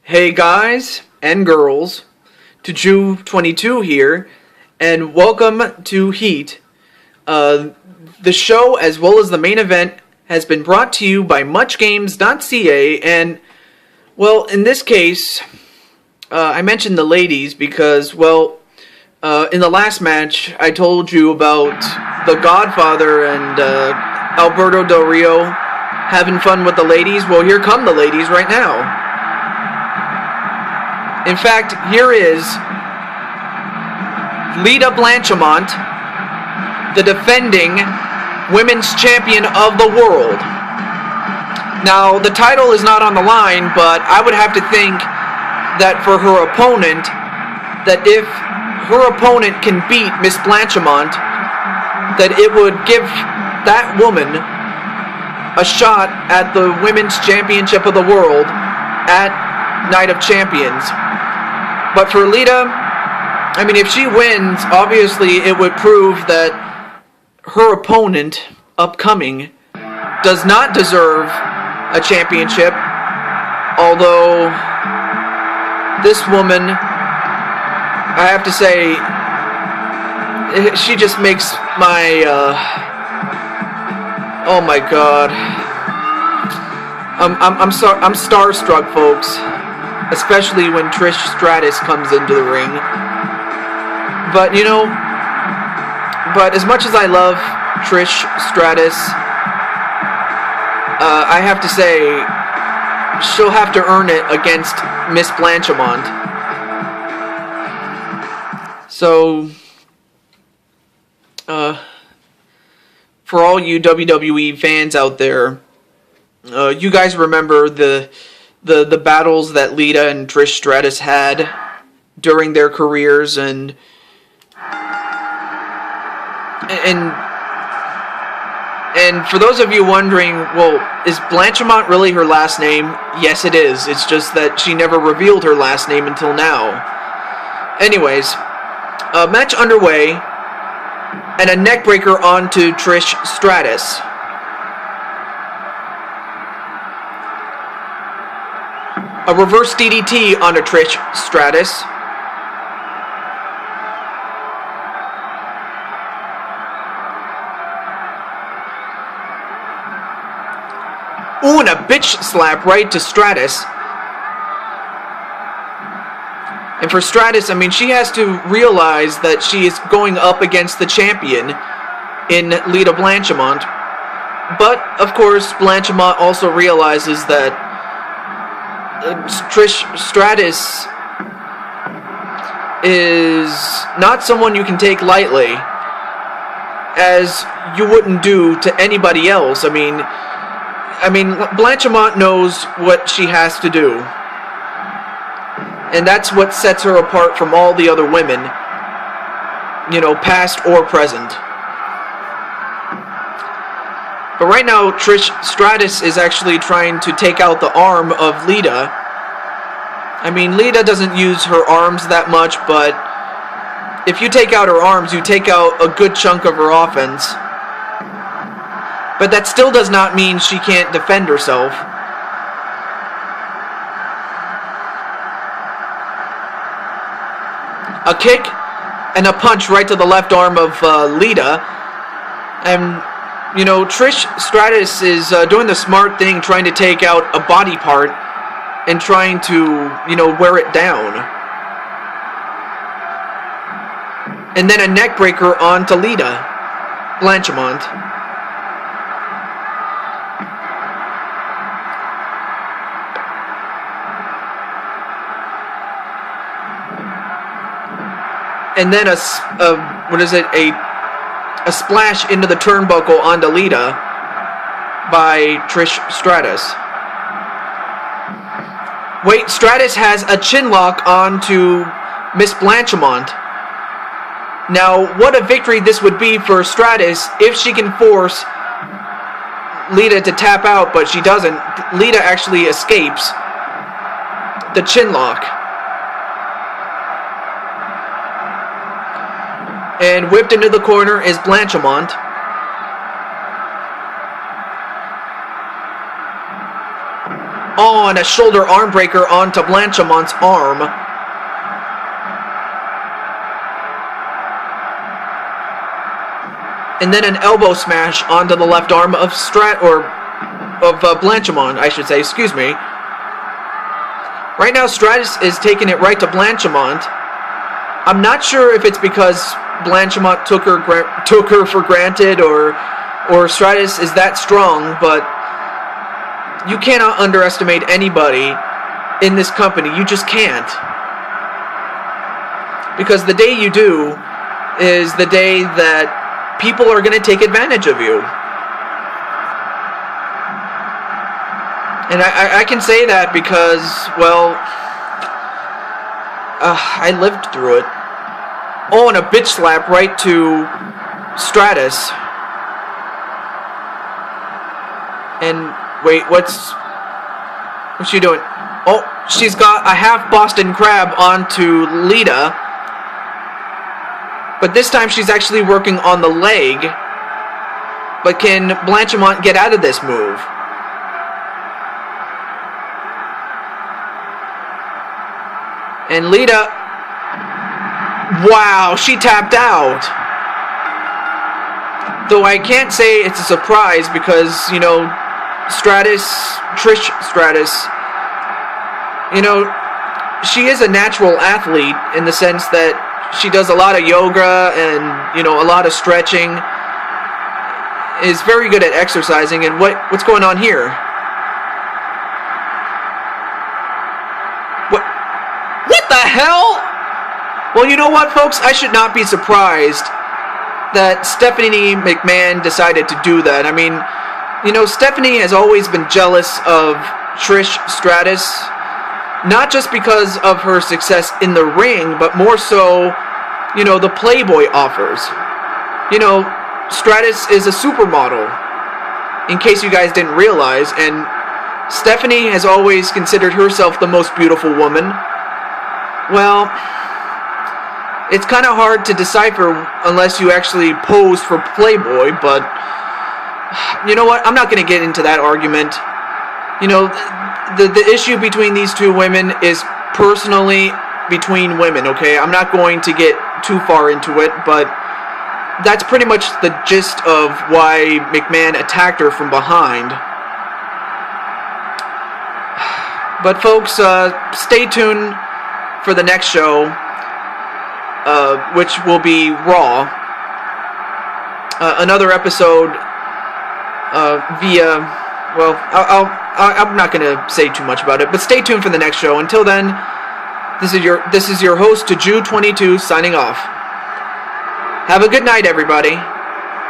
Hey guys and girls, to Jew22 here, and welcome to Heat. The show, as well as the main event, has been brought to you by MuchGames.ca, and, well, in this case, I mentioned the ladies because, well, in the last match, I told you about the Godfather and Alberto Del Rio having fun with the ladies. Well, here come the ladies right now. In fact, here is Lita Blanchimont, the defending women's champion of the world. Now, the title is not on the line, but I would have to think that for her opponent, that if her opponent can beat Miss Blanchimont, that it would give that woman a shot at the Women's Championship of the World at Night of Champions. But for Lita, I mean, if she wins, obviously it would prove that her opponent, upcoming, does not deserve a championship. Although, this woman, I have to say, she just makes my, oh my god. I'm starstruck, folks. Especially when Trish Stratus comes into the ring. But, you know, as much as I love Trish Stratus, I have to say, she'll have to earn it against Miss Blanchimont. So, for all you WWE fans out there, you guys remember the battles that Lita and Trish Stratus had during their careers, and for those of you wondering, well, is Blanchimont really her last name? Yes, it is. It's just that she never revealed her last name until now. Anyways, match underway, and a neckbreaker onto Trish Stratus. A reverse DDT onto Trish Stratus. Ooh, and a bitch slap right to Stratus. And for Stratus, I mean, she has to realize that she is going up against the champion in Lita Blanchimont. But, of course, Blanchimont also realizes that Trish Stratus is not someone you can take lightly, as you wouldn't do to anybody else. I mean, Blanchimont knows what she has to do, and that's what sets her apart from all the other women, you know, past or present. But right now, Trish Stratus is actually trying to take out the arm of Lita. I mean, Lita doesn't use her arms that much, but if you take out her arms, you take out a good chunk of her offense. But that still does not mean she can't defend herself. A kick and a punch right to the left arm of Lita. And, you know, Trish Stratus is doing the smart thing, trying to take out a body part and trying to, you know, wear it down. And then a neck breaker onto Lita Blanchimont. And then a splash into the turnbuckle onto Lita by Trish Stratus. Wait, Stratus has a chin lock onto Miss Blanchimont. Now, what a victory this would be for Stratus if she can force Lita to tap out, but she doesn't. Lita actually escapes the chin lock. And whipped into the corner is Blanchimont. Oh, and a shoulder arm breaker onto Blanchimont's arm. And then an elbow smash onto the left arm of Blanchimont, I should say. Excuse me. Right now, Stratus is taking it right to Blanchimont. I'm not sure if it's because Blanchimont took her for granted, or Stratus is that strong, but you cannot underestimate anybody in this company. You just can't. Because the day you do is the day that people are going to take advantage of you. And I can say that because, well, I lived through it. Oh, and a bitch slap right to Stratus. And wait, what's she doing? Oh, she's got a half Boston Crab onto Lita. But this time she's actually working on the leg. But can Blanchimont get out of this move? And Lita, wow, she tapped out. Though I can't say it's a surprise because, you know, Trish Stratus, you know, she is a natural athlete in the sense that she does a lot of yoga and, you know, a lot of stretching, is very good at exercising. And what's going on here? What the hell? Well, you know what, folks? I should not be surprised that Stephanie McMahon decided to do that. I mean, you know, Stephanie has always been jealous of Trish Stratus, not just because of her success in the ring, but more so, you know, the Playboy offers. You know, Stratus is a supermodel, in case you guys didn't realize, and Stephanie has always considered herself the most beautiful woman. Well, it's kind of hard to decipher unless you actually pose for Playboy, but you know what? I'm not going to get into that argument. You know, the issue between these two women is personally between women, okay? I'm not going to get too far into it, but that's pretty much the gist of why McMahon attacked her from behind. But folks, stay tuned for the next show, which will be Raw. Another episode via, well, I'm not going to say too much about it, but stay tuned for the next show. Until then, this is your host, Ju22, signing off. Have a good night, everybody.